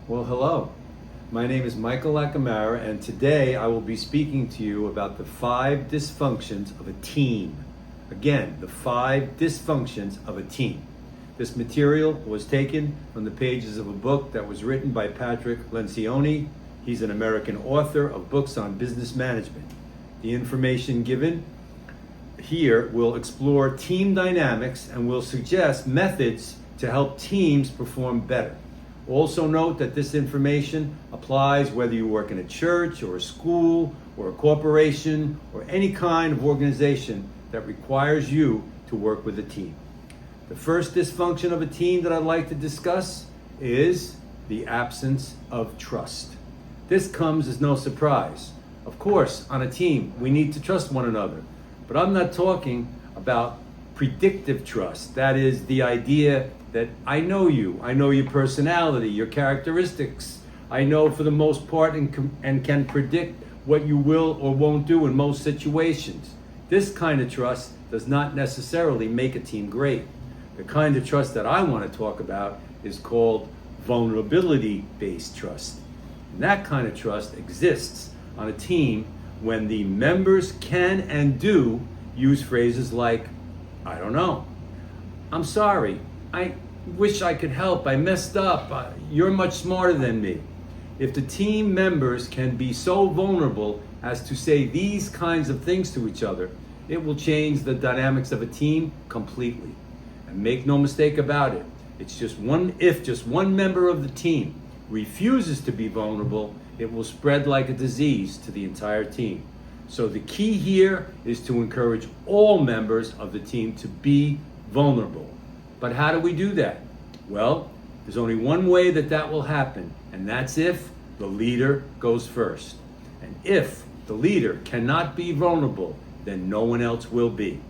Well, hello. My name is Michael Lacamara, and today I will be speaking to you about the 5 dysfunctions of a team. Again, the 5 dysfunctions of a team. This material was taken from the pages of a book that was written by Patrick Lencioni. He's an American author of books on business management. The information given here will explore team dynamics and will suggest methods to help teams perform better. Also note that this information applies whether you work in a church or a school or a corporation or any kind of organization that requires you to work with a team. The first dysfunction of a team that I'd like to discuss is the absence of trust. This comes as no surprise. Of course, on a team, we need to trust one another, but I'm not talking about predictive trust. That is the idea that I know your personality, your characteristics. I know for the most part and can predict what you will or won't do in most situations. This kind of trust does not necessarily make a team great. The kind of trust that I want to talk about is called vulnerability-based trust. And that kind of trust exists on a team when the members can and do use phrases like, I don't know, I'm sorry, I wish I could help, I messed up, you're much smarter than me. If the team members can be so vulnerable as to say these kinds of things to each other, it will change the dynamics of a team completely. And make no mistake about it, if just one member of the team refuses to be vulnerable, it will spread like a disease to the entire team. So the key here is to encourage all members of the team to be vulnerable. But how do we do that? Well, there's only one way that will happen, and that's if the leader goes first. And if the leader cannot be vulnerable, then no one else will be.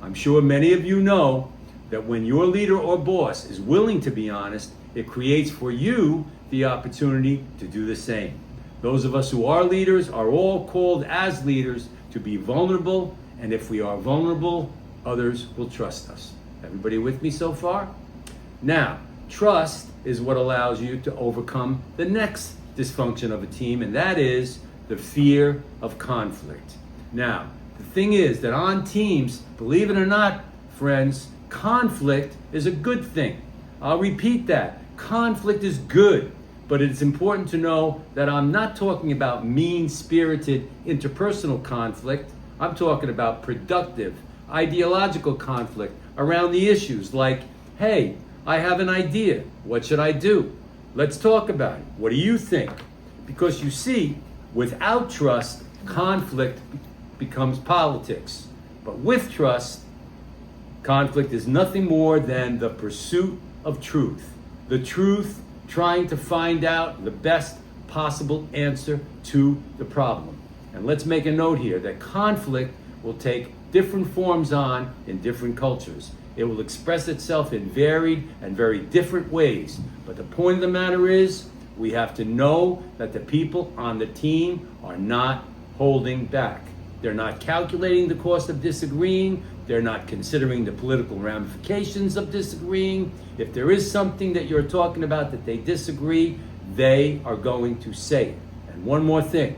I'm sure many of you know that when your leader or boss is willing to be honest, it creates for you the opportunity to do the same. Those of us who are leaders are all called as leaders to be vulnerable, and if we are vulnerable, others will trust us. Everybody with me so far? Now, trust is what allows you to overcome the next dysfunction of a team, and that is the fear of conflict. Now, the thing is that on teams, believe it or not, friends, conflict is a good thing. I'll repeat that. Conflict is good, but it's important to know that I'm not talking about mean-spirited interpersonal conflict. I'm talking about productive, ideological conflict around the issues like, hey, I have an idea. What should I do? Let's talk about it. What do you think? Because you see, without trust, conflict becomes politics. But with trust, conflict is nothing more than the pursuit of truth. The truth, trying to find out the best possible answer to the problem. And let's make a note here that conflict will take different forms on in different cultures. It will express itself in varied and very different ways. But the point of the matter is, we have to know that the people on the team are not holding back. They're not calculating the cost of disagreeing. They're not considering the political ramifications of disagreeing. If there is something that you're talking about that they disagree, they are going to say it. And one more thing,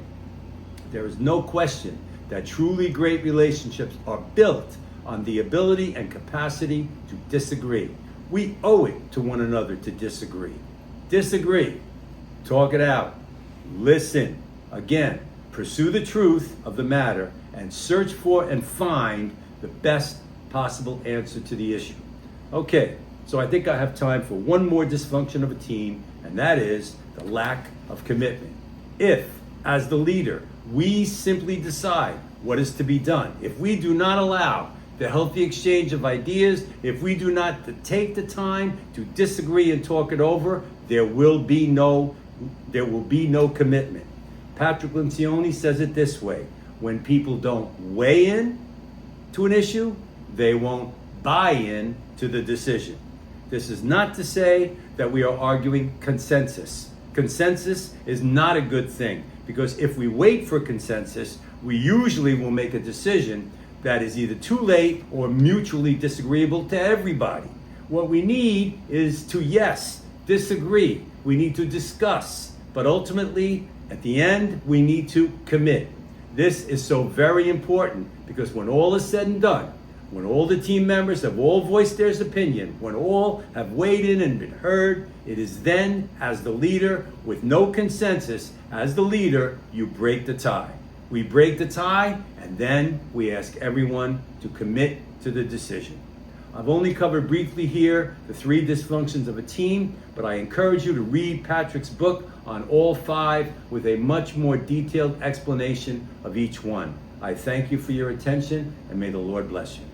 there is no question that truly great relationships are built on the ability and capacity to disagree. We owe it to one another to disagree. Disagree. Talk it out. Listen. Again, pursue the truth of the matter and search for and find the best possible answer to the issue. Okay, so I think I have time for one more dysfunction of a team, and that is the lack of commitment. If, as the leader, we simply decide what is to be done, if we do not allow the healthy exchange of ideas, if we do not take the time to disagree and talk it over, there will be no commitment. Patrick Lencioni says it this way: when people don't weigh in to an issue, they won't buy in to the decision. This is not to say that we are arguing consensus. Consensus is not a good thing, because if we wait for consensus, we usually will make a decision that is either too late or mutually disagreeable to everybody. What we need is to, yes, disagree, we need to discuss, but ultimately, at the end, we need to commit. This is so very important because when all is said and done, when all the team members have all voiced their opinion, when all have weighed in and been heard, it is then, as the leader, with no consensus, as the leader, you break the tie. We break the tie, and then we ask everyone to commit to the decision. I've only covered briefly here the 3 dysfunctions of a team, but I encourage you to read Patrick's book on all 5 with a much more detailed explanation of each one. I thank you for your attention, and may the Lord bless you.